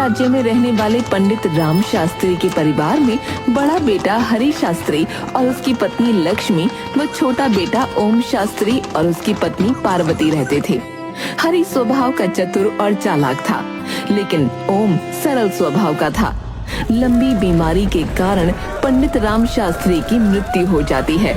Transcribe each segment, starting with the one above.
राज्य में रहने वाले पंडित राम शास्त्री के परिवार में बड़ा बेटा हरि शास्त्री और उसकी पत्नी लक्ष्मी व छोटा बेटा ओम शास्त्री और उसकी पत्नी पार्वती रहते थे। हरि स्वभाव का चतुर और चालाक था, लेकिन ओम सरल स्वभाव का था। लंबी बीमारी के कारण पंडित राम शास्त्री की मृत्यु हो जाती है।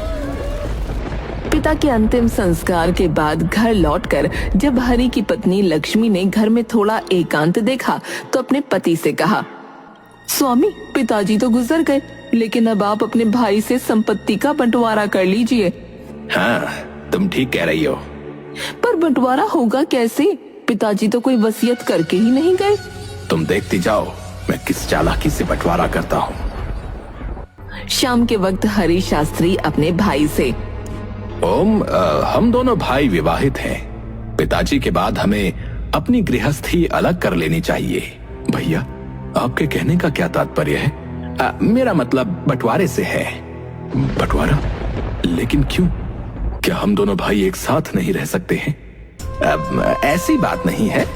पिता के अंतिम संस्कार के बाद घर लौटकर जब हरि की पत्नी लक्ष्मी ने घर में थोड़ा एकांत देखा तो अपने पति से कहा, स्वामी, पिताजी तो गुजर गए, लेकिन अब आप अपने भाई से संपत्ति का बंटवारा कर लीजिए। हाँ, तुम ठीक कह रही हो। पर बंटवारा होगा कैसे? पिताजी तो कोई वसीयत करके ही नहीं गए। तुम देखती जाओ मैं किस चालाकी से बंटवारा करता हूँ। शाम के वक्त हरि शास्त्री अपने भाई से, ओम, हम दोनों भाई विवाहित हैं। पिताजी के बाद हमें अपनी गृहस्थी अलग कर लेनी चाहिए। भैया, आपके कहने का क्या तात्पर्य है? मेरा मतलब बंटवारे से है। बंटवारा? लेकिन क्यों? क्या हम दोनों भाई एक साथ नहीं रह सकते हैं? ऐसी बात नहीं है,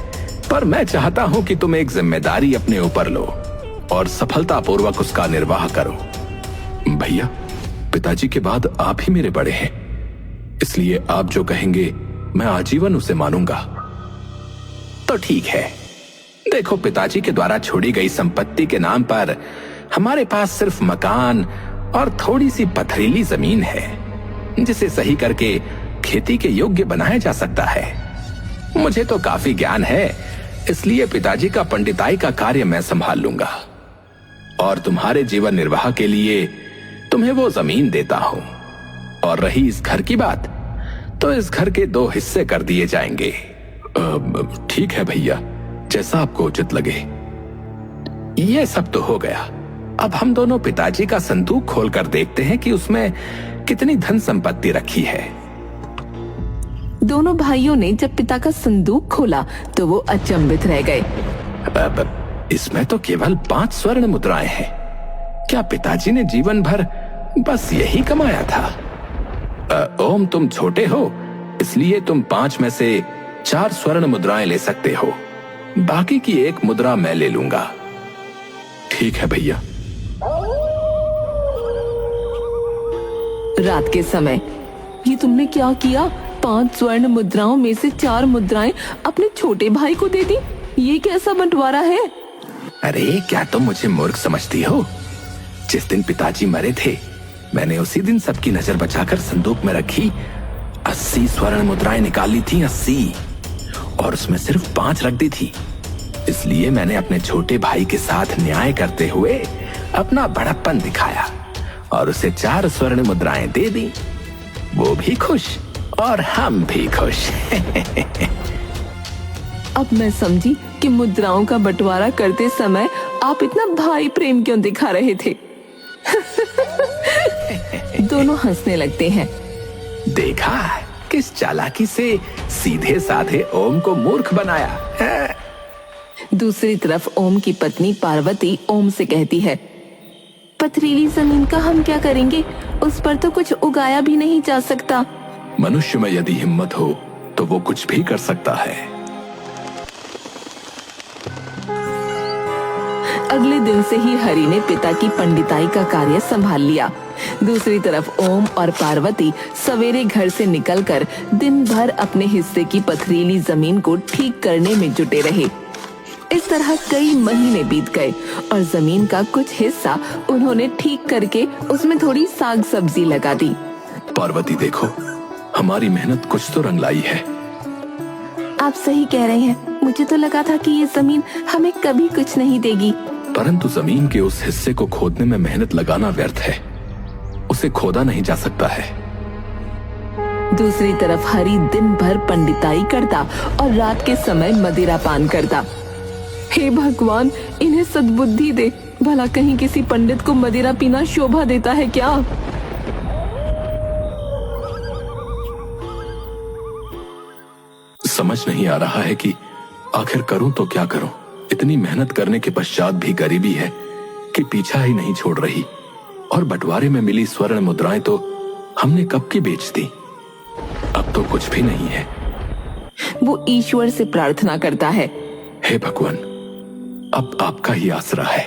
पर मैं चाहता हूं कि तुम एक जिम्मेदारी अपने ऊपर लो और सफलतापूर्वक उसका निर्वाह करो। भैया, पिताजी के बाद आप ही मेरे बड़े हैं, इसलिए आप जो कहेंगे मैं आजीवन उसे मानूंगा। तो ठीक है। देखो, पिताजी के द्वारा छोड़ी गई संपत्ति के नाम पर हमारे पास सिर्फ मकान और थोड़ी सी पथरीली जमीन है, जिसे सही करके खेती के योग्य बनाया जा सकता है। मुझे तो काफी ज्ञान है, इसलिए पिताजी का पंडिताई का कार्य मैं संभाल लूंगा और तुम्हारे जीवन निर्वाह के लिए तुम्हें वो जमीन देता हूं। और रही इस घर की बात, तो इस घर के 2 हिस्से कर दिए जाएंगे। ठीक है भैया, जैसा आपको उचित लगे। ये सब तो हो गया। अब हम दोनों पिताजी का संदूक खोलकर देखते हैं कि उसमें कितनी धन संपत्ति रखी है। दोनों भाइयों ने जब पिता का संदूक खोला तो वो अचंभित रह गए। इसमें तो केवल 5 स्वर्ण मुद्राएं हैं। क्या पिताजी ने जीवन भर बस यही कमाया था? ओम, तुम छोटे हो, इसलिए तुम 5 में से 4 स्वर्ण मुद्राएं ले सकते हो। बाकी की 1 मुद्रा मैं ले लूंगा। ठीक है भैया। रात के समय, ये तुमने क्या किया? 5 स्वर्ण मुद्राओं में से 4 मुद्राएं अपने छोटे भाई को दे दी। ये कैसा बंटवारा है? अरे, क्या तुम मुझे मूर्ख समझती हो? जिस दिन पिताजी मरे थे, मैंने उसी दिन सबकी नजर बचाकर संदूक में रखी 80 स्वर्ण मुद्राएं निकाली थी। 80, और उसमें सिर्फ 5 रख दी थी। इसलिए मैंने अपने छोटे भाई के साथ न्याय करते हुए अपना बड़प्पन दिखाया और उसे 4 स्वर्ण मुद्राएं दे दी। वो भी खुश और हम भी खुश। अब मैं समझी कि मुद्राओं का बंटवारा करते समय आप इतना भाई प्रेम क्यों दिखा रहे थे। दोनों हंसने लगते हैं। देखा किस चालाकी से सीधे साधे ओम को मूर्ख बनाया। दूसरी तरफ ओम की पत्नी पार्वती ओम से कहती है, पथरीली जमीन का हम क्या करेंगे? उस पर तो कुछ उगाया भी नहीं जा सकता। मनुष्य में यदि हिम्मत हो तो वो कुछ भी कर सकता है। अगले दिन से ही हरि ने पिता की पंडिताई का कार्य संभाल लिया। दूसरी तरफ ओम और पार्वती सवेरे घर से निकलकर दिन भर अपने हिस्से की पथरीली जमीन को ठीक करने में जुटे रहे। इस तरह कई महीने बीत गए और जमीन का कुछ हिस्सा उन्होंने ठीक करके उसमें थोड़ी साग सब्जी लगा दी। पार्वती, देखो, हमारी मेहनत कुछ तो रंग लाई है। आप सही कह रहे हैं। मुझे तो लगा था कि ये जमीन हमें कभी कुछ नहीं देगी। परंतु जमीन के उस हिस्से को खोदने में मेहनत लगाना व्यर्थ है। उसे खोदा नहीं जा सकता है। दूसरी तरफ हरि दिन भर पंडिताई करता और रात के समय मदिरा पान करता। हे भगवान, इन्हें सद्बुद्धि दे। भला कहीं किसी पंडित को मदिरा पीना शोभा देता है क्या? समझ नहीं आ रहा है कि आखिर करूं तो क्या करूं। इतनी मेहनत करने के पश्चात भी गरीबी है कि पीछा ही नहीं छोड़ रही। और बंटवारे में मिली स्वर्ण मुद्राएं तो हमने कब की बेच दी। अब तो कुछ भी नहीं है। वो ईश्वर से प्रार्थना करता है, हे भगवान, अब आपका ही आसरा है,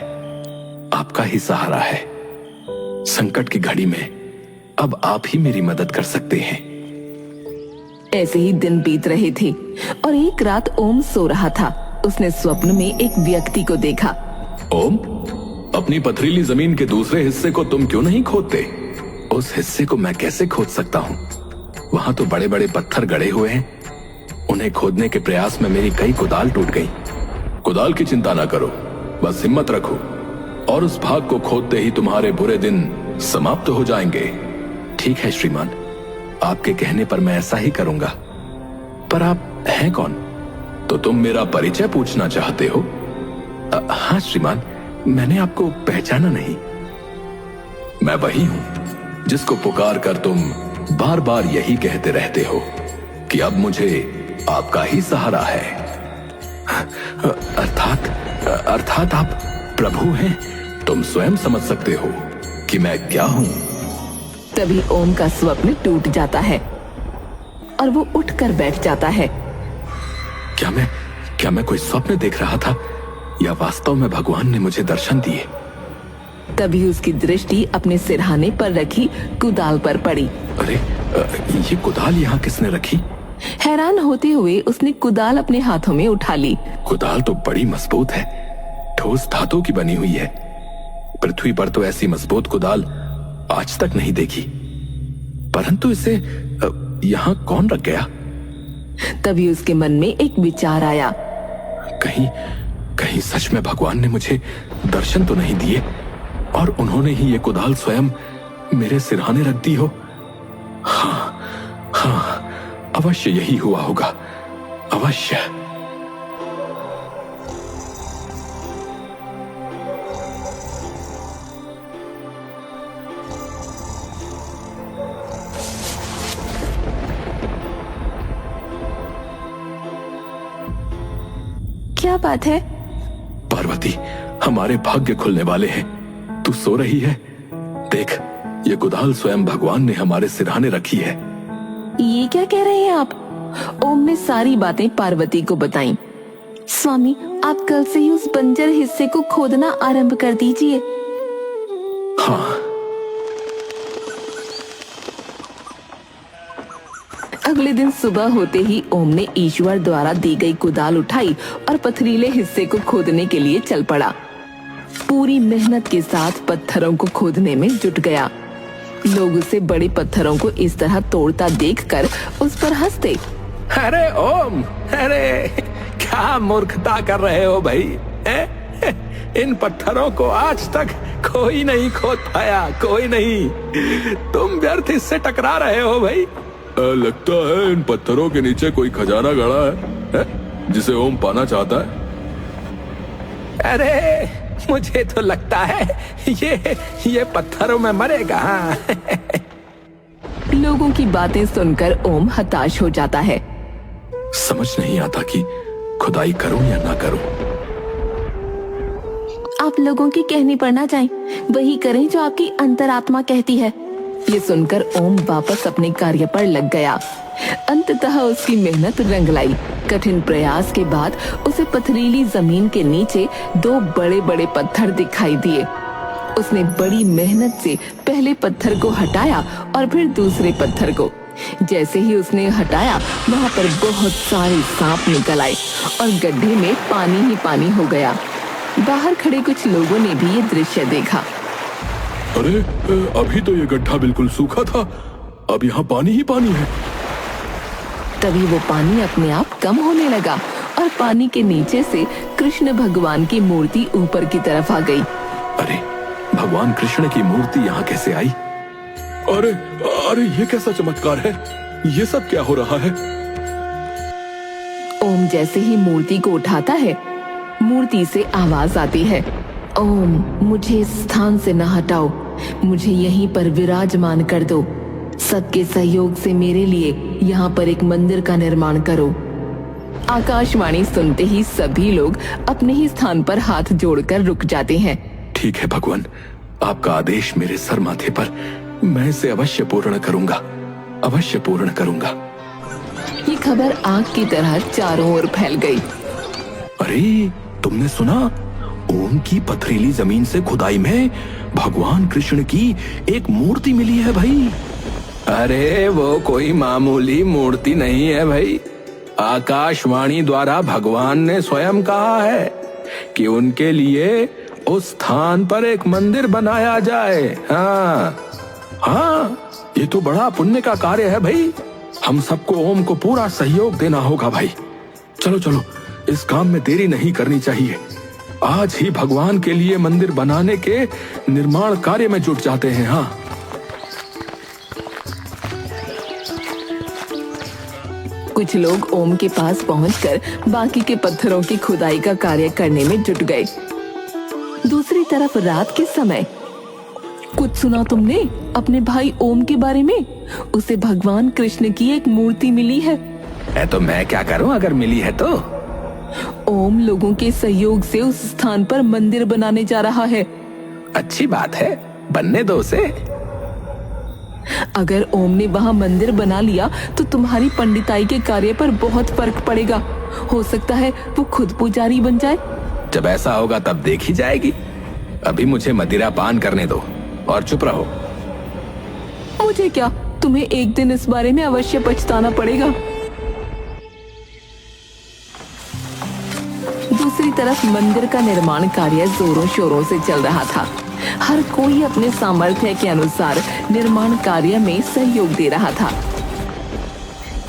आपका ही सहारा है। संकट की घड़ी में अब आप ही मेरी मदद कर सकते हैं। ऐसे ही दिन बीत रहे थे और एक रात ओम सो रहा था। उसने स्वप्न में एक व्यक्ति को देखा। ओम, अपनी पथरीली जमीन के दूसरे हिस्से को तुम क्यों नहीं खोदते? उस हिस्से को मैं कैसे खोद सकता हूँ? वहां तो बड़े बड़े पत्थर गड़े हुए हैं। उन्हें खोदने के प्रयास में मेरी कई कुदाल टूट गई। कुदाल की चिंता ना करो, बस हिम्मत रखो और उस भाग को खोदते ही तुम्हारे बुरे दिन समाप्त हो जाएंगे। ठीक है श्रीमान, आपके कहने पर मैं ऐसा ही करूंगा। पर आप हैं कौन? तो तुम मेरा परिचय पूछना चाहते हो? हाँ श्रीमान, मैंने आपको पहचाना नहीं। मैं वही हूं जिसको पुकार कर तुम बार बार यही कहते रहते हो कि अब मुझे आपका ही सहारा है। अर्थात आप प्रभु हैं। तुम स्वयं समझ सकते हो कि मैं क्या हूं। तभी ओम का स्वप्न टूट जाता है और वो उठकर बैठ जाता है। क्या मैं कोई स्वप्न देख रहा था या वास्तव में भगवान ने मुझे दर्शन दिए? तभी उसकी दृष्टि अपने सिरहाने पर रखी कुदाल पर पड़ी। अरे, ये कुदाल यहाँ किसने रखी? हैरान होते हुए उसने कुदाल अपने हाथों में उठा ली। कुदाल तो बड़ी मजबूत है, ठोस धातु की बनी हुई है। पृथ्वी पर तो ऐसी मजबूत कुदाल आज तक नहीं देखी। परंतु इसे यहाँ कौन रख गया? तभी उसके मन में एक विचार आया। कहीं सच में भगवान ने मुझे दर्शन तो नहीं दिए और उन्होंने ही ये कुदाल स्वयं मेरे सिरहाने रख दी हो? हाँ, अवश्य यही हुआ होगा, अवश्य। क्या बात है? पार्वती, हमारे भाग्य खुलने वाले हैं। तू सो रही है? देख, ये कुदाल स्वयं भगवान ने हमारे सिरहाने रखी है। ये क्या कह रहे हैं आप? ओम ने सारी बातें पार्वती को बताईं। स्वामी, आप कल से ही उस बंजर हिस्से को खोदना आरंभ कर दीजिए। हाँ। अगले दिन सुबह होते ही ओम ने ईश्वर द्वारा दी गई कुदाल उठाई और पथरीले हिस्से को खोदने के लिए चल पड़ा। पूरी मेहनत के साथ पत्थरों को खोदने में जुट गया। लोग उसे बड़े पत्थरों को इस तरह तोड़ता देखकर उस पर हंसते। अरे ओम, अरे क्या मूर्खता कर रहे हो भाई? इन पत्थरों को आज तक कोई नहीं खोद पाया, कोई नहीं। तुम व्यर्थ इससे टकरा रहे हो भाई। लगता है इन पत्थरों के नीचे कोई खजाना गड़ा है जिसे ओम पाना चाहता है। अरे, मुझे तो लगता है ये पत्थरों में मरेगा। लोगों की बातें सुनकर ओम हताश हो जाता है। समझ नहीं आता कि खुदाई करूं या ना करूं। आप लोगों की कहनी पर ना जाएं, वही करें जो आपकी अंतरात्मा कहती है। ये सुनकर ओम वापस अपने कार्य पर लग गया। अंततः उसकी मेहनत रंग लाई। कठिन प्रयास के बाद उसे पथरीली जमीन के नीचे दो बड़े बड़े पत्थर दिखाई दिए। उसने बड़ी मेहनत से पहले पत्थर को हटाया और फिर दूसरे पत्थर को। जैसे ही उसने हटाया, वहाँ पर बहुत सारे सांप निकल आए और गड्ढे में पानी ही पानी हो गया। बाहर खड़े कुछ लोगों ने भी ये दृश्य देखा। अरे, अभी तो ये गड्ढा बिल्कुल सूखा था, अब यहाँ पानी ही पानी है। तभी वो पानी अपने आप कम होने लगा और पानी के नीचे से कृष्ण भगवान की मूर्ति ऊपर की तरफ आ गई। अरे, भगवान कृष्ण की मूर्ति यहाँ कैसे आई? अरे, ये कैसा चमत्कार है? ये सब क्या हो रहा है? ओम जैसे ही मूर्ति को उठाता है, मूर्ति से आवाज आती है, ओम, मुझे इस स्थान से न हटाओ, मुझे यहीं पर विराजमान कर दो। सबके सहयोग से मेरे लिए यहाँ पर एक मंदिर का निर्माण करो। आकाशवाणी सुनते ही सभी लोग अपने ही स्थान पर हाथ जोड़कर रुक जाते हैं। ठीक है भगवान, आपका आदेश मेरे सर माथे पर, मैं इसे अवश्य पूर्ण करूंगा, अवश्य पूर्ण करूंगा। ये खबर आग की तरह चारों ओर फैल गई। अरे, तुमने सुना? ओम की पथरीली जमीन से खुदाई में भगवान कृष्ण की एक मूर्ति मिली है भाई। अरे वो कोई मामूली मूर्ति नहीं है भाई। आकाशवाणी द्वारा भगवान ने स्वयं कहा है कि उनके लिए उस स्थान पर एक मंदिर बनाया जाए। हाँ, ये तो बड़ा पुण्य का कार्य है भाई। हम सबको ओम को पूरा सहयोग देना होगा भाई। चलो चलो, इस काम में देरी नहीं करनी चाहिए। आज ही भगवान के लिए मंदिर बनाने के निर्माण कार्य में जुट जाते हैं। हाँ, कुछ लोग ओम के पास पहुंचकर बाकी के पत्थरों की खुदाई का कार्य करने में जुट गए। दूसरी तरफ रात के समय, कुछ सुना तुमने अपने भाई ओम के बारे में? उसे भगवान कृष्ण की एक मूर्ति मिली है। तो मैं क्या करूं अगर मिली है तो? ओम लोगों के सहयोग से उस स्थान पर मंदिर बनाने जा रहा है। अच्छी बात है, बनने दो उसे। अगर ओम ने वहाँ मंदिर बना लिया तो तुम्हारी पंडिताई के कार्य पर बहुत फर्क पड़ेगा। हो सकता है वो खुद पुजारी बन जाए। जब ऐसा होगा तब देखी जाएगी। अभी मुझे मदिरा पान करने दो और चुप रहो। मुझे क्या, तुम्हें एक दिन इस बारे में अवश्य पछताना पड़ेगा। दूसरी तरफ मंदिर का निर्माण कार्य जोरों शोरों से चल रहा था। हर कोई अपने सामर्थ्य के अनुसार निर्माण कार्य में सहयोग दे रहा था।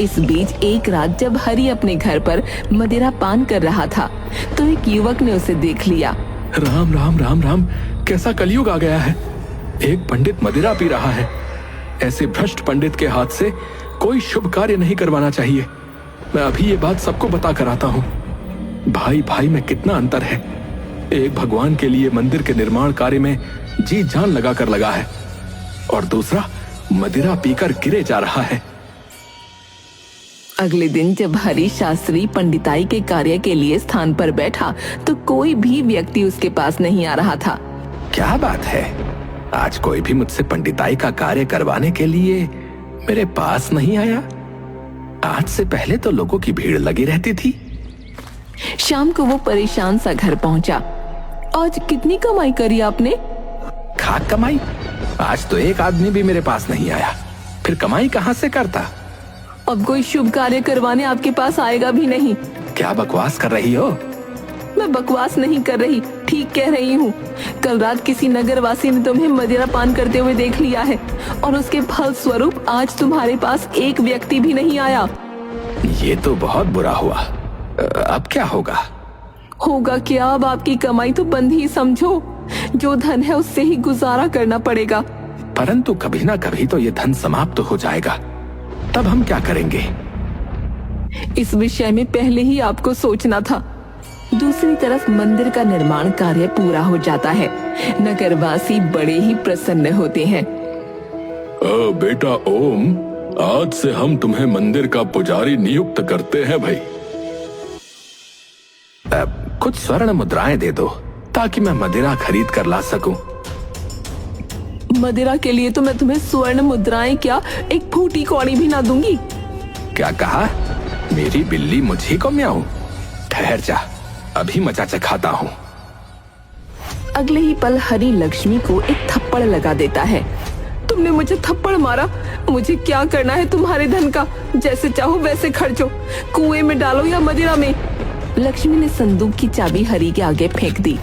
इस बीच एक रात जब हरि अपने घर पर मदिरा पान कर रहा था तो एक युवक ने उसे देख लिया। राम राम राम राम, कैसा कलयुग आ गया है। एक पंडित मदिरा पी रहा है। ऐसे भ्रष्ट पंडित के हाथ से कोई शुभ कार्य नहीं करवाना चाहिए। मैं अभी ये बात सबको बता कर आता हूँ। भाई भाई में कितना अंतर है। एक भगवान के लिए मंदिर के निर्माण कार्य में जी जान लगाकर लगा है और दूसरा मदिरा पीकर गिरे जा रहा है। अगले दिन जब हरि शास्त्री पंडिताई के कार्य के लिए स्थान पर बैठा तो कोई भी व्यक्ति उसके पास नहीं आ रहा था। क्या बात है, आज कोई भी मुझसे पंडिताई का कार्य करवाने के लिए मेरे पास नहीं आया। आज से पहले तो लोगों की भीड़ लगी रहती थी। शाम को वो परेशान सा घर पहुंचा। आज कितनी कमाई करी आपने? खाक कमाई? आज तो एक आदमी भी मेरे पास नहीं आया, फिर कमाई कहाँ से करता? अब कोई शुभ कार्य करवाने आपके पास आएगा भी नहीं। क्या बकवास कर रही हो? मैं बकवास नहीं कर रही, ठीक कह रही हूँ। कल रात किसी नगरवासी ने तुम्हें मदिरा पान करते हुए देख लिया है और उसके फल स्वरूप आज तुम्हारे पास एक व्यक्ति भी नहीं आया। ये तो बहुत बुरा हुआ। अब क्या होगा? होगा क्या, अब आपकी कमाई तो बंद ही समझो। जो धन है उससे ही गुजारा करना पड़ेगा। परंतु कभी ना कभी तो ये धन समाप्त हो जाएगा, तब हम क्या करेंगे? इस विषय में पहले ही आपको सोचना था। दूसरी तरफ मंदिर का निर्माण कार्य पूरा हो जाता है। नगरवासी बड़े ही प्रसन्न होते हैं। बेटा ओम, आज से हम तुम्हें मंदिर का पुजारी नियुक्त करते हैं भाई। कुछ स्वर्ण मुद्राएं दे दो ताकि मैं मदिरा खरीद कर ला सकूं। मदिरा के लिए तो मैं तुम्हें स्वर्ण मुद्राएं क्या, एक फूटी कौड़ी भी ना दूंगी। क्या कहा? मेरी बिल्ली मुझी को म्याऊं? ठहर जा, अभी मजा चखाता हूँ। अगले ही पल हरि लक्ष्मी को एक थप्पड़ लगा देता है। तुमने मुझे थप्पड़ मारा? मुझे क्या करना है तुम्हारे धन का? जैसे चाहो वैसे खर्चो, कुएं में डालो या मदिरा में। लक्ष्मी ने संदूक की चाबी हरि के आगे फेंक दी।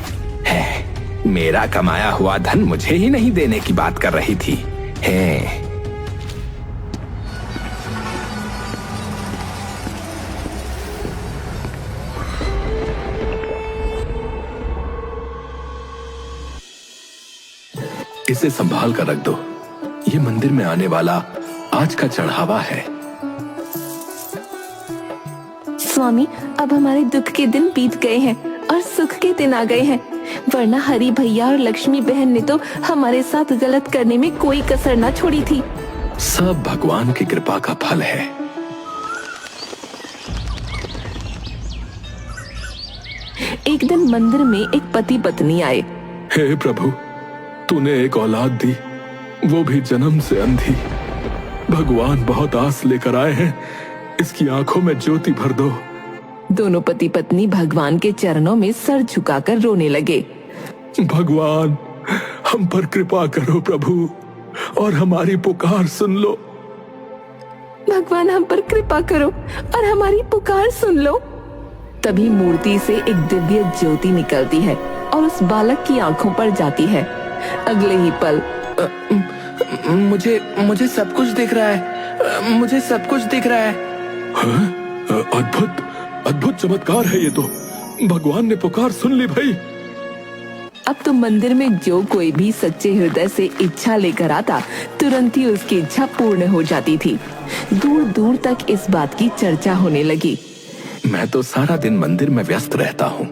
है, मेरा कमाया हुआ धन मुझे ही नहीं देने की बात कर रही थी। है। इसे संभाल कर रख दो। ये मंदिर में आने वाला आज का चढ़ावा है। स्वामी, अब हमारे दुख के दिन बीत गए हैं और सुख के दिन आ गए हैं। वरना हरि भैया और लक्ष्मी बहन ने तो हमारे साथ गलत करने में कोई कसर ना छोड़ी थी। सब भगवान की कृपा का फल है। एक दिन मंदिर में एक पति पत्नी आए। हे प्रभु, तूने एक औलाद दी, वो भी जन्म से अंधी। भगवान बहुत आस लेकर आए हैं, इसकी आंखों में ज्योति भर दो। दोनों पति पत्नी भगवान के चरणों में सर झुकाकर रोने लगे। भगवान, हम पर कृपा करो प्रभु, और हमारी पुकार सुन लो। भगवान, हम पर कृपा करो और हमारी पुकार सुन लो। तभी मूर्ति से एक दिव्य ज्योति निकलती है और उस बालक की आंखों पर जाती है। अगले ही पल मुझे सब कुछ दिख रहा है, मुझे सब कुछ दिख रहा है। अद्भुत अद्भुत चमत्कार है ये तो। भगवान ने पुकार सुन ली भाई। अब तो मंदिर में जो कोई भी सच्चे हृदय से इच्छा लेकर आता, तुरंत ही उसकी इच्छा पूर्ण हो जाती थी। दूर दूर तक इस बात की चर्चा होने लगी। मैं तो सारा दिन मंदिर में व्यस्त रहता हूँ।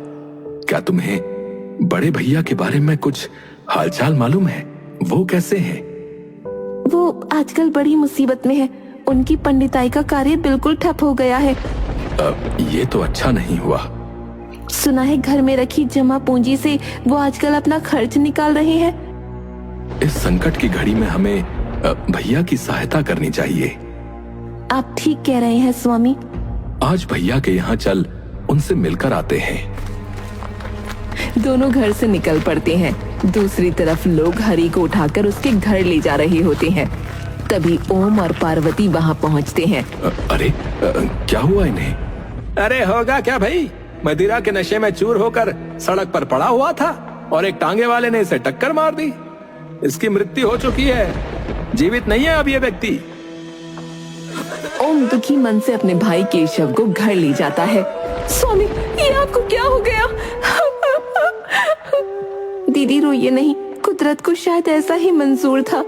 क्या तुम्हें बड़े भैया के बारे में कुछ हालचाल मालूम है? वो कैसे हैं? वो आजकल बड़ी मुसीबत में है। उनकी पंडिताई का कार्य बिल्कुल ठप हो गया है। ये तो अच्छा नहीं हुआ। सुना है घर में रखी जमा पूंजी से वो आजकल अपना खर्च निकाल रहे हैं। इस संकट की घड़ी में हमें भैया की सहायता करनी चाहिए। आप ठीक कह रहे हैं स्वामी। आज भैया के यहाँ चल उनसे मिलकर आते हैं। दोनों घर से निकल पड़ते हैं। दूसरी तरफ लोग हरि को उठाकर उसके घर ले जा रहे होते हैं। तभी ओम और पार्वती वहाँ पहुँचते हैं। अरे क्या हुआ इन्हें? अरे होगा क्या भाई, मदिरा के नशे में चूर होकर सड़क पर पड़ा हुआ था और एक टांगे वाले ने इसे टक्कर मार दी। इसकी मृत्यु हो चुकी है, जीवित नहीं है अब ये व्यक्ति। ओम दुखी मन से अपने भाई केशव को घर ले जाता है। स्वामी, ये आपको क्या हो गया? दीदी रोइए नहीं, कुदरत को शायद ऐसा ही मंजूर था।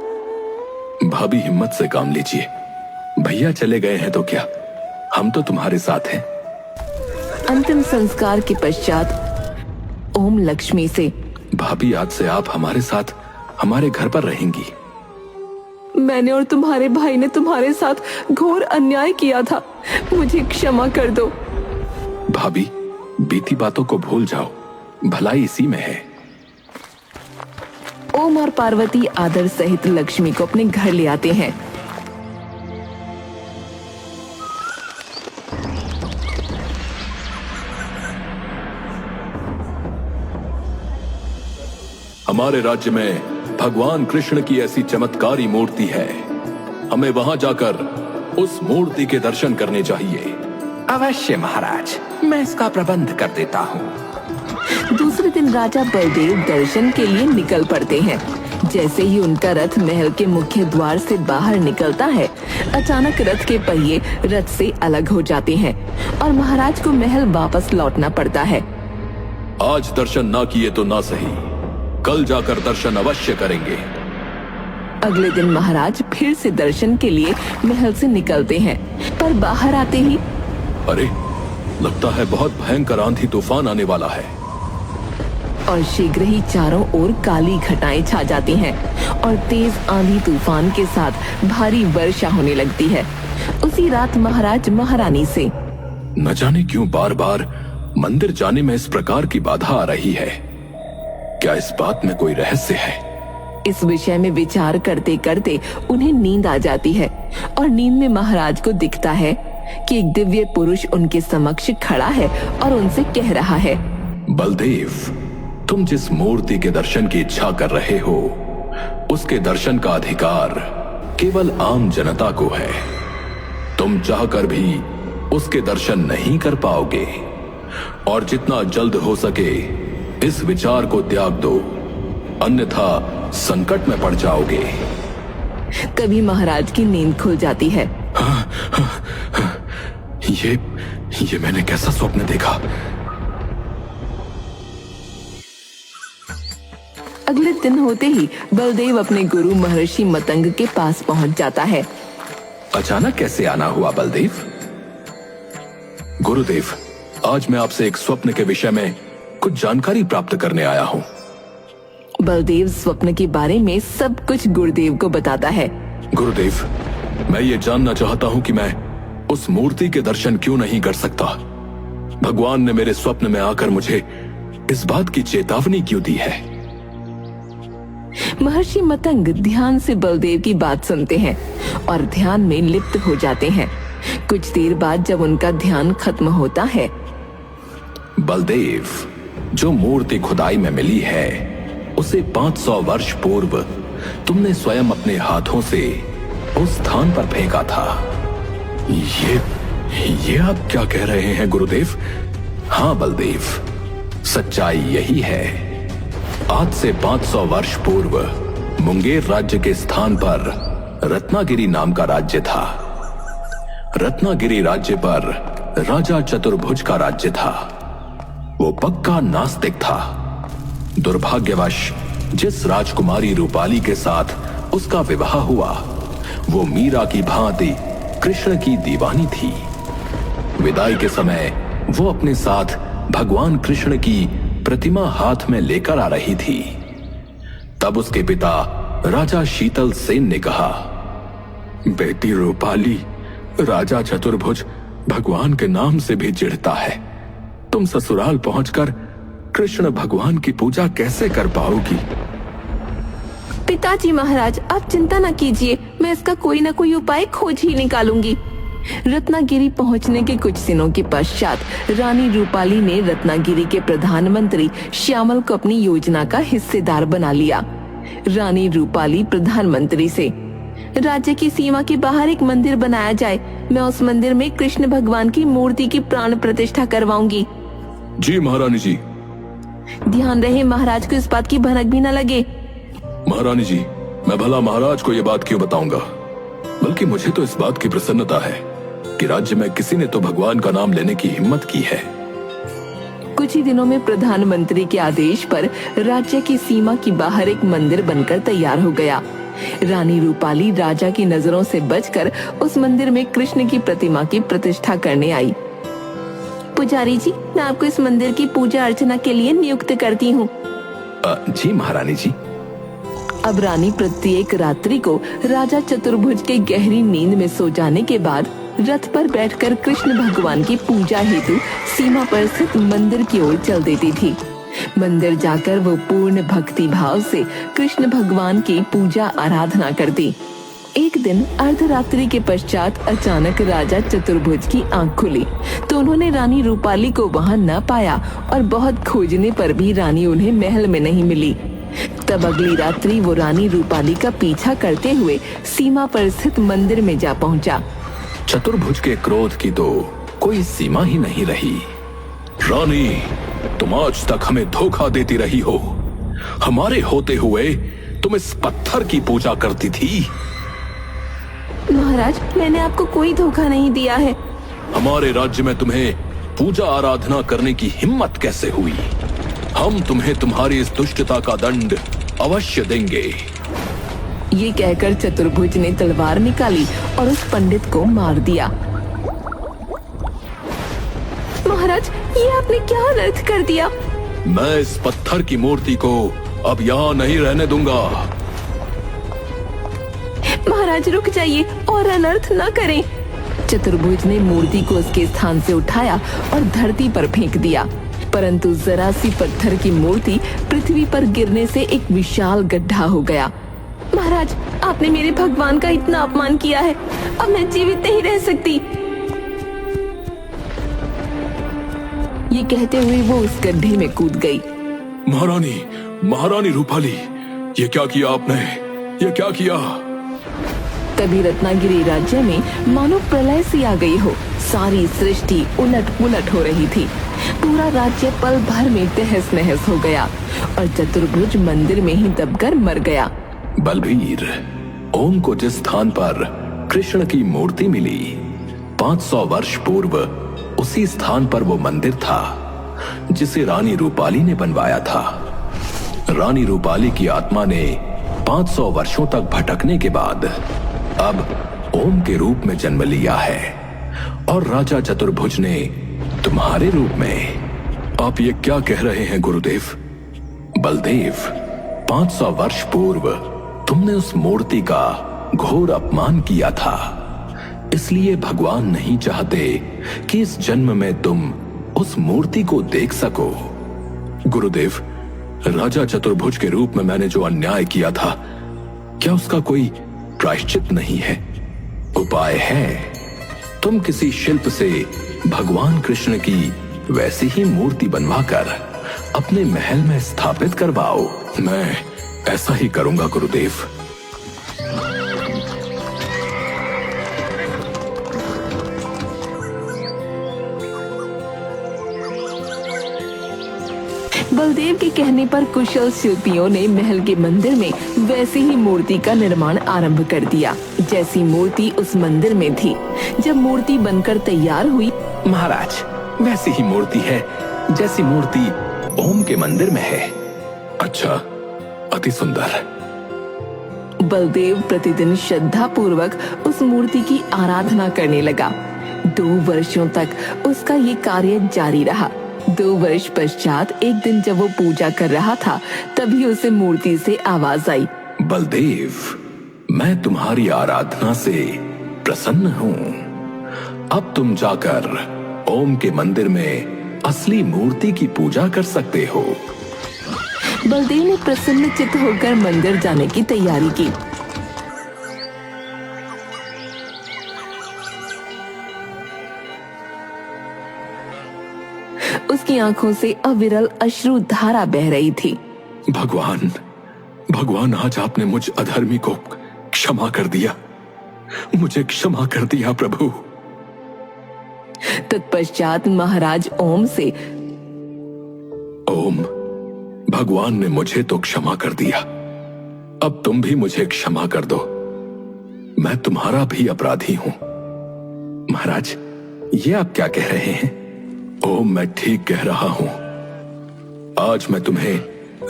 भाभी हिम्मत से काम लीजिए। भैया चले गए हैं तो क्या, हम तो तुम्हारे साथ हैं। अंतिम संस्कार के पश्चात ओम लक्ष्मी से, भाभी आज से आप हमारे साथ हमारे घर पर रहेंगी। मैंने और तुम्हारे भाई ने तुम्हारे साथ घोर अन्याय किया था, मुझे क्षमा कर दो। भाभी, बीती बातों को भूल जाओ, भलाई इसी में है। ओम और पार्वती आदर सहित लक्ष्मी को अपने घर ले आते हैं। हमारे राज्य में भगवान कृष्ण की ऐसी चमत्कारी मूर्ति है, हमें वहां जाकर उस मूर्ति के दर्शन करने चाहिए। अवश्य महाराज, मैं इसका प्रबंध कर देता हूँ। दूसरे दिन राजा बलदेव दर्शन के लिए निकल पड़ते हैं। जैसे ही उनका रथ महल के मुख्य द्वार से बाहर निकलता है, अचानक रथ के पहिए रथ से अलग हो जाते हैं और महाराज को महल वापस लौटना पड़ता है। आज दर्शन ना किए तो ना सही, कल जाकर दर्शन अवश्य करेंगे। अगले दिन महाराज फिर से दर्शन के लिए महल से निकलते हैं, पर बाहर आते ही अरे, लगता है बहुत भयंकर आंधी तूफान आने वाला है। और शीघ्र ही चारों ओर काली घटाएं छा जाती हैं और तेज आंधी तूफान के साथ भारी वर्षा होने लगती है। उसी रात महाराज महारानी से, न जाने क्यों बार बार मंदिर जाने में इस प्रकार की बाधा आ रही है। क्या इस बात में कोई रहस्य है? इस विषय में विचार करते करते उन्हें नींद आ जाती है और नींद में महाराज को दिखता है कि एक दिव्य पुरुष उनके समक्ष खड़ा है और उनसे कह रहा है, बलदेव, तुम जिस मूर्ति के दर्शन की इच्छा कर रहे हो, उसके दर्शन का अधिकार केवल आम जनता को है। तुम चाहकर भी उसके दर्शन नहीं कर पाओगे और जितना जल्द हो सके इस विचार को त्याग दो, अन्यथा संकट में पड़ जाओगे। तभी महाराज की नींद खुल जाती है। ये मैंने कैसा स्वप्न देखा? अगले दिन होते ही बलदेव अपने गुरु महर्षि मतंग के पास पहुंच जाता है। अचानक कैसे आना हुआ बलदेव? गुरुदेव, आज मैं आपसे एक स्वप्न के विषय में कुछ जानकारी प्राप्त करने आया हूँ। बलदेव स्वप्न के बारे में सब कुछ गुरुदेव को बताता है। गुरुदेव, मैं ये जानना चाहता हूँ कि मैं उस मूर्ति के दर्शन क्यों नहीं कर सकता। भगवान ने मेरे स्वप्न में आकर मुझे इस बात की चेतावनी क्यों दी है? महर्षि मतंग ध्यान से बलदेव की बात सुनते हैं और ध्यान में लिप्त हो जाते हैं। कुछ देर बाद जब उनका ध्यान खत्म होता है बलदेव, जो मूर्ति खुदाई में मिली है उसे 500 वर्ष पूर्व तुमने स्वयं अपने हाथों से उस स्थान पर फेंका था। ये आप क्या कह रहे हैं गुरुदेव? हाँ बलदेव, सच्चाई यही है। आज से 500 वर्ष पूर्व मुंगेर राज्य के स्थान पर रत्नागिरी नाम का राज्य था। रत्नागिरी राज्य पर राजा चतुर्भुज का राज्य था। वो पक्का नास्तिक था। दुर्भाग्यवश जिस राजकुमारी रूपाली के साथ उसका विवाह हुआ वो मीरा की भांति कृष्ण की दीवानी थी। विदाई के समय वो अपने साथ भगवान कृष्ण की प्रतिमा हाथ में लेकर आ रही थी। तब उसके पिता राजा शीतल सेन ने कहा, बेटी रूपाली, राजा चतुर्भुज भगवान के नाम से भी चिढ़ता है। तुम ससुराल पहुंचकर कृष्ण भगवान की पूजा कैसे कर पाओगी? पिताजी महाराज, आप चिंता न कीजिए, मैं इसका कोई न कोई उपाय खोज ही निकालूंगी। रत्नागिरी पहुंचने के कुछ दिनों के पश्चात रानी रूपाली ने रत्नागिरी के प्रधानमंत्री श्यामल को अपनी योजना का हिस्सेदार बना लिया। रानी रूपाली प्रधानमंत्री से, राज्य की सीमा के बाहर एक मंदिर बनाया जाए, मैं उस मंदिर में कृष्ण भगवान की मूर्ति की प्राण प्रतिष्ठा करवाऊंगी। जी महारानी जी। ध्यान रहे महाराज को इस बात की भनक भी न लगे। महारानी जी, मैं भला महाराज को ये बात क्यों बताऊंगा? बल्कि मुझे तो इस बात की प्रसन्नता है कि राज्य में किसी ने तो भगवान का नाम लेने की हिम्मत की है। कुछ ही दिनों में प्रधानमंत्री के आदेश पर राज्य की सीमा के बाहर एक मंदिर बनकर तैयार हो गया। रानी रूपाली राजा की नजरों से बचकर उस मंदिर में कृष्ण की प्रतिमा की प्रतिष्ठा करने आई। पुजारी जी, मैं आपको इस मंदिर की पूजा अर्चना के लिए नियुक्त करती हूँ। जी महारानी जी। अब रानी प्रत्येक रात्रि को राजा चतुर्भुज के गहरी नींद में सो जाने के बाद रथ पर बैठकर कृष्ण भगवान की पूजा हेतु सीमा पर स्थित मंदिर की ओर चल देती थी। मंदिर जाकर वो पूर्ण भक्ति भाव से कृष्ण भगवान की पूजा आराधना करती। एक दिन अर्धरात्रि के पश्चात अचानक राजा चतुर्भुज की आंख खुली तो उन्होंने रानी रूपाली को वहां न पाया और बहुत खोजने पर भी रानी उन्हें महल में नहीं मिली। तब अगली रात्रि वो रानी रूपाली का पीछा करते हुए सीमा पर स्थित मंदिर में जा पहुंचा। चतुर्भुज के क्रोध की तो कोई सीमा ही नहीं रही। रानी, तुम आज तक हमें धोखा देती रही हो। हमारे होते हुए तुम इस पत्थर की पूजा करती थी। महाराज, मैंने आपको कोई धोखा नहीं दिया है। हमारे राज्य में तुम्हें पूजा आराधना करने की हिम्मत कैसे हुई? हम तुम्हें तुम्हारी इस दुष्टता का दंड अवश्य देंगे। ये कहकर चतुर्भुज ने तलवार निकाली और उस पंडित को मार दिया। महाराज, ये आपने क्या अनर्थ कर दिया? मैं इस पत्थर की मूर्ति को अब यहाँ नहीं रहने दूंगा। महाराज रुक जाइए और अनर्थ न करें। चतुर्भुज ने मूर्ति को उसके स्थान से उठाया और धरती पर फेंक दिया, परंतु जरा सी पत्थर की मूर्ति पृथ्वी पर गिरने से एक विशाल गड्ढा हो गया। महाराज, आपने मेरे भगवान का इतना अपमान किया है, अब मैं जीवित नहीं रह सकती। ये कहते हुए वो उस गड्ढे में कूद गई। महारानी रूपाली, ये क्या किया आपने? ये क्या किया? तभी रत्नागिरी राज्य में मानो प्रलय सी आ गई हो। सारी सृष्टि उलट पुलट हो रही थी। पूरा राज्य पल भर में तहस नहस हो गया और चतुर्भुज मंदिर में ही दबकर मर गया। बलबीर, ओम को जिस स्थान पर कृष्ण की मूर्ति मिली 500 वर्ष पूर्व उसी स्थान पर वो मंदिर था जिसे रानी रूपाली ने बनवाया था। रानी रूपाली की आत्मा ने 500 वर्षों तक भटकने के बाद अब ओम के रूप में जन्म लिया है और राजा चतुर्भुज ने तुम्हारे रूप में। आप ये क्या कह रहे हैं गुरुदेव? बलदेव, 500 वर्ष पूर्व तुमने उस मूर्ति का घोर अपमान किया था, इसलिए भगवान नहीं चाहते कि इस जन्म में तुम उस मूर्ति को देख सको। गुरुदेव, राजा चतुर्भुज के रूप में मैंने जो अन्याय किया था, क्या उसका कोई प्रायश्चित नहीं है? उपाय है। तुम किसी शिल्प से भगवान कृष्ण की वैसी ही मूर्ति बनवाकर अपने महल में स्थापित करवाओ। मैं ऐसा ही करूंगा गुरुदेव। बलदेव के कहने पर कुशल शिल्पियों ने महल के मंदिर में वैसी ही मूर्ति का निर्माण आरंभ कर दिया जैसी मूर्ति उस मंदिर में थी। जब मूर्ति बनकर तैयार हुई, महाराज, वैसी ही मूर्ति है जैसी मूर्ति ओम के मंदिर में है। अच्छा, अति सुंदर। बलदेव प्रतिदिन श्रद्धा पूर्वक उस मूर्ति की आराधना करने लगा। 2 वर्षों तक उसका ये कार्य जारी रहा। 2 वर्ष पश्चात एक दिन जब वो पूजा कर रहा था, तभी उसे मूर्ति से आवाज आई, बलदेव, मैं तुम्हारी आराधना से प्रसन्न हूँ। अब तुम जाकर ओम के मंदिर में असली मूर्ति की पूजा कर सकते हो। बलदेव ने प्रसन्नचित्त होकर मंदिर जाने की तैयारी की। उसकी आंखों से अविरल अश्रु धारा बह रही थी। भगवान, भगवान, आज आपने मुझ अधर्मी को क्षमा कर दिया। मुझे क्षमा कर दिया प्रभु। तत्पश्चात महाराज ओम से, ओम, भगवान ने मुझे तो क्षमा कर दिया, अब तुम भी मुझे क्षमा कर दो। मैं तुम्हारा भी अपराधी हूं। महाराज, ये आप क्या कह रहे हैं? ओम, मैं ठीक कह रहा हूं। आज मैं तुम्हें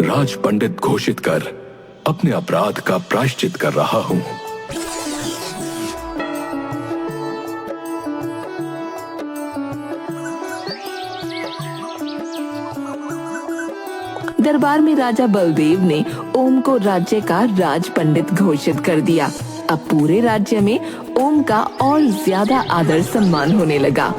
राज पंडित घोषित कर अपने अपराध का प्रायश्चित कर रहा हूं। दरबार में राजा बलदेव ने ओम को राज्य का राज पंडित घोषित कर दिया। अब पूरे राज्य में ओम का और ज्यादा आदर सम्मान होने लगा।